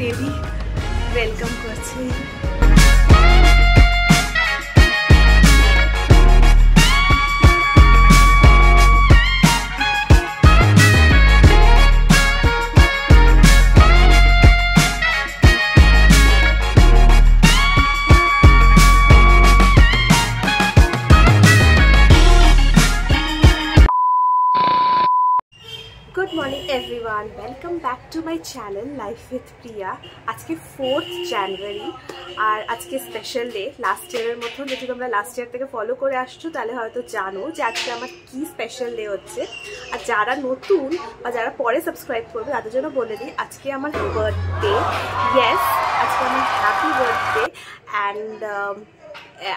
Baby welcome করছে। Good morning everyone, welcome back to my channel Life with Priya। আজকে 4th January আর আজকে special day. Last ইয়ারের মতো যদি তোমরা লাস্ট ইয়ার থেকে ফলো করে আসছো তাহলে হয়তো জানো যে আজকে আমার কি স্পেশাল ডে হচ্ছে। আর যারা নতুন বা যারা পরে সাবস্ক্রাইব করবে তাদের জন্য বলে দিই আজকে আমার বার্থডে। ইয়েস, আজকে আমার হ্যাপি বার্থডে। অ্যান্ড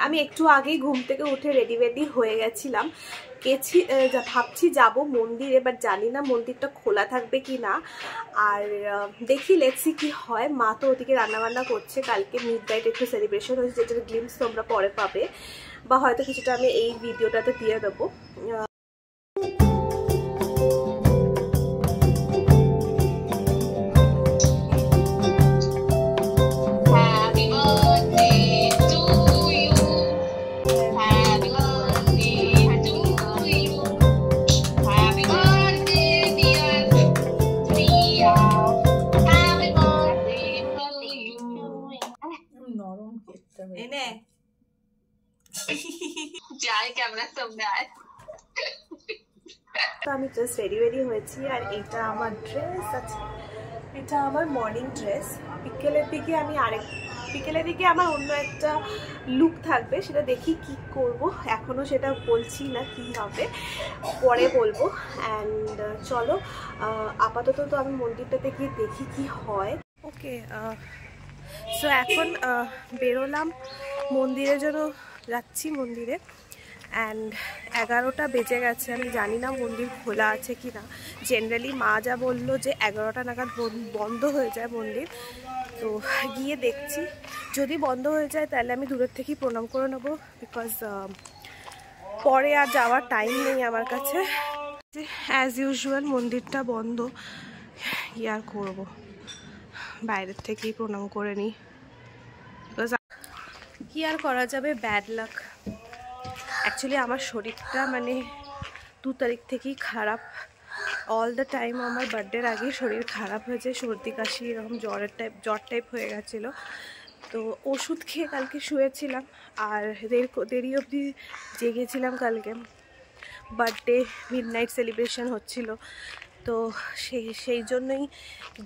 আমি একটু আগেই ঘুম থেকে উঠে রেডি হয়ে গেছিলাম, ভাবছি যাব মন্দিরে, বাট জানি না মন্দিরটা খোলা থাকবে কি না। আর দেখি লেটসি কি হয়। মা তো ওদিকে রান্নাবান্না করছে, কালকে মিডনাইট একটু সেলিব্রেশন হয়েছে যেটার গ্লিমস তোমরা পরে পাবে, বা হয়তো কিছুটা আমি এই ভিডিওটাতে দিয়ে দেবো। তো আমি জাস্ট রেডি হয়েছি আর এটা আমার ড্রেস আছে, এটা আমার মর্নিং ড্রেস। বিকেলের দিকে আমার অন্য একটা লুক থাকবে, সেটা দেখি কি করব, এখনো সেটা বলছি না কি হবে, পরে বলবো। অ্যান্ড চলো আপাতত তো আমি মন্দিরটাতে গিয়ে দেখি কি হয়। ওকে, সো এখন বেরোলাম মন্দিরের জন্য, যাচ্ছি মন্দিরে। অ্যান্ড 11টা বেজে গেছে, আমি জানি না মন্দির খোলা আছে কি না। জেনারেলি মা যা বললো যে 11টা নাগাদ বন্ধ হয়ে যায় মন্দির, তো গিয়ে দেখছি। যদি বন্ধ হয়ে যায় তাহলে আমি দূরের থেকেই প্রণাম করে নেবো, বিকজ পরে আর যাওয়ার টাইম নেই আমার কাছে। অ্যাজ ইউজুয়াল মন্দিরটা বন্ধ, আর করবো, বাইরের থেকেই প্রণাম করে নিই, বিকজ কি আর করা যাবে, ব্যাড লাক। অ্যাকচুয়ালি আমার শরীরটা মানে 2 তারিখ থেকেই খারাপ। অল দ্য টাইম আমার বার্থডের আগেই শরীর খারাপ হয়েছে, সর্দি কাশি এরকম জ্বর টাইপ হয়ে গেছিলো। তো ওষুধ খেয়ে কালকে শুয়েছিলাম আর দেরি অবধি জেগেছিলাম। কালকে বার্থডে মিডনাইট সেলিব্রেশন হচ্ছিল, তো সেই জন্যই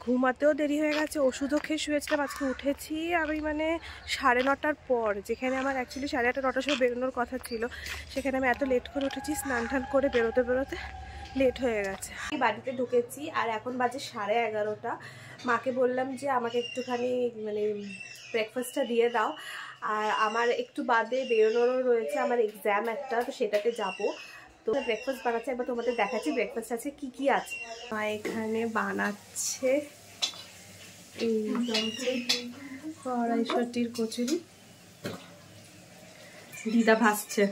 ঘুমাতেও দেরি হয়ে গেছে। ওষুধও খেয়ে শুয়েছিলাম। আজকে উঠেছি আমি মানে 9:30টার পর, যেখানে আমার অ্যাকচুয়ালি 8:30 9টার সময় বেরোনোর কথা ছিল, সেখানে আমি এত লেট করে উঠেছি। স্নান টান করে বেরোতে লেট হয়ে গেছে। বাড়িতে ঢুকেছি আর এখন বাজে 11:30। মাকে বললাম যে আমাকে একটুখানি মানে ব্রেকফাস্টটা দিয়ে দাও, আর আমার একটু বাদে বেরোনোরও রয়েছে, আমার এক্সাম একটা, তো সেটাতে যাবো। তো ব্রেকফাস্ট বানাচ্ছে, একবার তোমাদের দেখাচ্ছি ব্রেকফাস্ট আছে কি আছে। মা এখানে বানাচ্ছে এই কড়াইশুঁটির কচুরি, দিদা ভাজছে।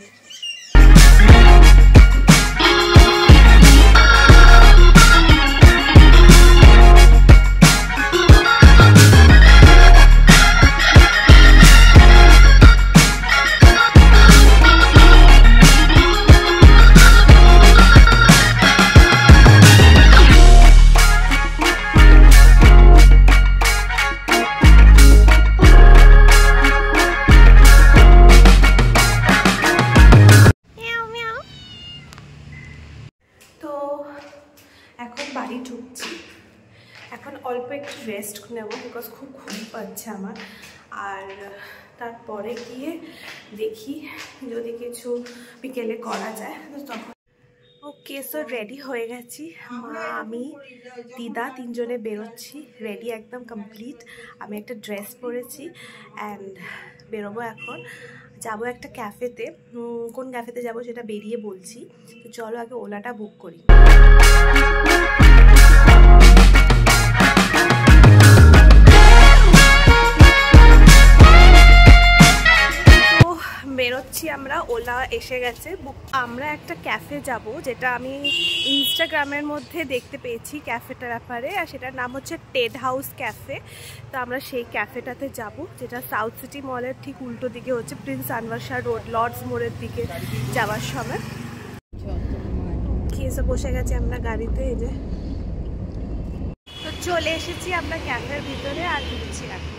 এখন অল্প একটু রেস্ট নেব, বিকজ খুব ঘুম পাচ্ছে আমার। আর তারপরে গিয়ে দেখি যদি কিছু বিকেলে করা যায় তো তখন। ওকে, সো রেডি হয়ে গেছি, মা আমি দিদা 3 জনে বেরোচ্ছি। রেডি একদম কমপ্লিট। আমি একটা ড্রেস পরেছি অ্যান্ড বেরোবো। এখন যাবো একটা ক্যাফেতে, কোন ক্যাফেতে যাবো সেটা বেরিয়ে বলছি। তো চলো আগে ওলাটা বুক করি। বেরোচ্ছি আমরা ওলা এসে গেছে। আমরা একটা ক্যাফে যাব, যেটা আমি ইনস্টাগ্রামের মধ্যে দেখতে পেয়েছি ক্যাফেটার ব্যাপারে, আর সেটার নাম হচ্ছে টেড হাউস ক্যাফে। তো আমরা সেই ক্যাফেটাতে যাব, যেটা সাউথ সিটি মলের ঠিক উল্টো দিকে হচ্ছে, Prince Anwar Shah road, Lords মোড়ের দিকে যাওয়ার সময়। এসে বসে গেছি আমরা গাড়িতে, এই যে। তো চলে এসেছি আমরা ক্যাফের ভিতরে, আর ঢুকছি এখন।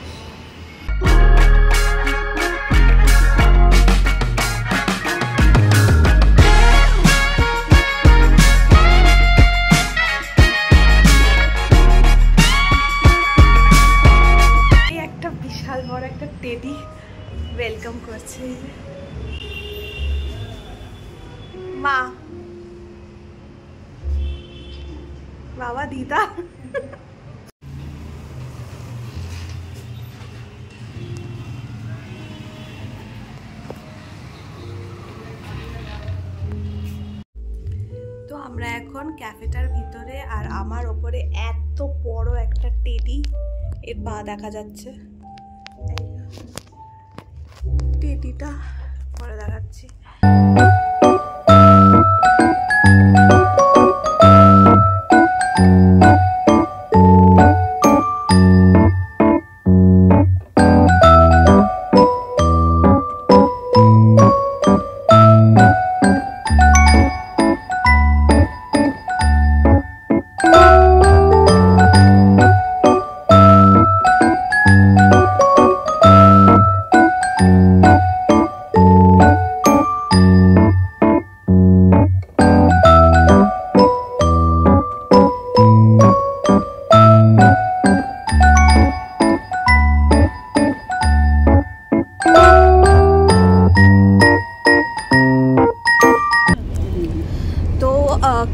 একটা বিশাল বড় একটা টেডি ওয়েলকাম করছে মা, বাবা, দিদা। তো আমরা এখন ক্যাফেটার ভিতরে, আর আমার ওপরে এত বড় একটা টেডি, এর পা দেখা যাচ্ছে। টেডিটা পরে দেখাচ্ছি।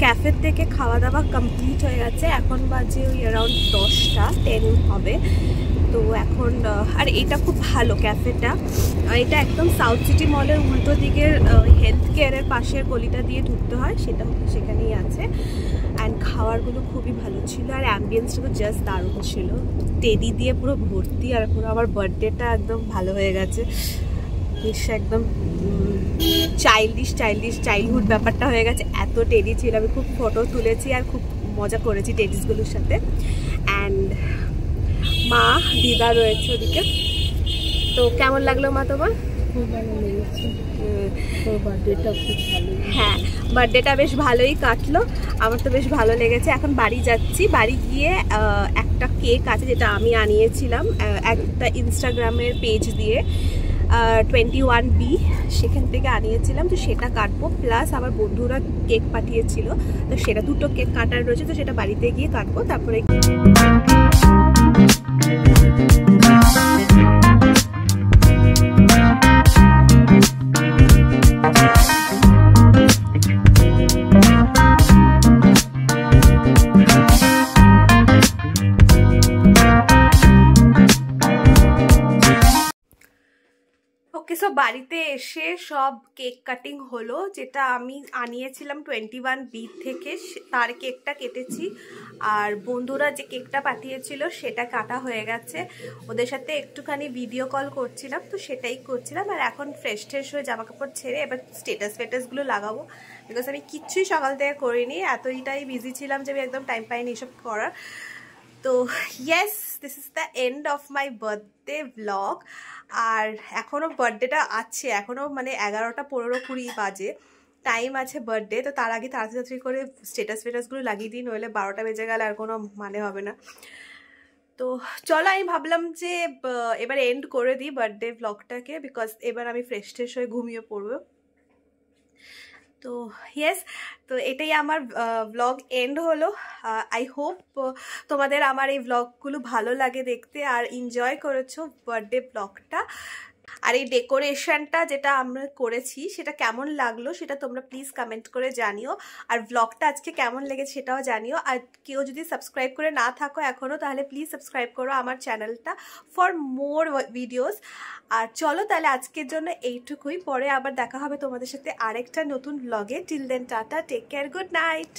ক্যাফে থেকে খাওয়া দাওয়া কমপ্লিট হয়ে গেছে, এখন বাজে ওই অ্যারাউন্ড 10টা 10 হবে। তো এখন আর এটা খুব ভালো ক্যাফেটা, এটা একদম সাউথ সিটি মলের উল্টো দিকের হেলথ কেয়ারের পাশের গলিটা দিয়ে ঢুকতে হয়, সেটা সেখানেই আছে। অ্যান্ড খাবারগুলো খুবই ভালো ছিল, আর অ্যাম্বিয়েন্সটা জাস্ট দারুণ ছিল, টেডি দিয়ে পুরো ভর্তি। আর পুরো আমার বার্থডেটা একদম ভালো হয়ে গেছে, একদম চাইল্ডহুড ব্যাপারটা হয়ে গেছে। এত টেডি ছিল, আমি খুব ফটো তুলেছি আর খুব মজা করেছি টেডিসগুলোর সাথে। অ্যান্ড মা, দিদা রয়েছে ওদিকে। তো কেমন লাগলো মা তোমার? খুব ভালো লেগেছে, বার্থডেটা খুব ভালো। হ্যাঁ, বার্থডেটা বেশ ভালোই কাটলো, আমার তো বেশ ভালো লেগেছে। এখন বাড়ি যাচ্ছি, বাড়ি গিয়ে একটা কেক আছে যেটা আমি আনিয়েছিলাম একটা ইনস্টাগ্রামের পেজ দিয়ে, 21B, সেখান থেকে আনিয়েছিলাম। তো সেটা কাটবো, প্লাস আমার বন্ধুরা কেক পাঠিয়েছিল, তো সেটা দুটো কেক কাটার রয়েছে, তো সেটা বাড়িতে গিয়ে কাটবো। তারপরে সো বাড়িতে এসে সব কেক কাটিং হলো, যেটা আমি আনিয়েছিলাম 21B থেকে, তার কেকটা কেটেছি। আর বন্ধুরা যে কেকটা পাঠিয়েছিল সেটা কাটা হয়ে গেছে, ওদের সাথে একটুখানি ভিডিও কল করছিলাম, তো সেটাই করছিলাম। আর এখন ফ্রেশ হয়ে জামা কাপড় ছেড়ে এবার স্টেটাসগুলো লাগাবো, বিকজ আমি কিচ্ছুই সকাল থেকে করিনি, এতটাই বিজি ছিলাম যে আমি একদম টাইম পাইনি এসব করার। তো yes, this is the end of my birthday blog. আর এখনও বার্থডেটা আছে, এখনও মানে 11টা 15-20 বাজে, টাইম আছে বার্থডে। তো তার আগে তাড়াতাড়ি করে স্টেটাসগুলো লাগিয়ে দিই, নইলে 12টা বেজে গেলে আর কোনো মানে হবে না। তো চলো, আমি ভাবলাম যে এবার এন্ড করে দিই বার্থডে ব্লগটাকে, বিকজ এবার আমি ফ্রেশ হয়ে ঘুমিয়ে পড়বো। তো ইয়েস, তো এটাই আমার ব্লগ এন্ড হলো। আই হোপ তোমাদের আমার এই ব্লগগুলো ভালো লাগে দেখতে, আর এনজয় করেছো বার্থডে ব্লগটা। আর এই ডেকোরেশনটা যেটা আমরা করেছি সেটা কেমন লাগলো সেটা তোমরা প্লিজ কমেন্ট করে জানিও, আর ব্লগটা আজকে কেমন লেগেছে সেটাও জানিও। আর কেউ যদি সাবস্ক্রাইব করে না থাকো এখনও, তাহলে প্লিজ সাবস্ক্রাইব করো আমার চ্যানেলটা ফর মোর ভিডিওস। আর চলো তাহলে আজকের জন্য এইটুকুই, পরে আবার দেখা হবে তোমাদের সাথে আরেকটা নতুন ব্লগে। Till then tata, take care, good night.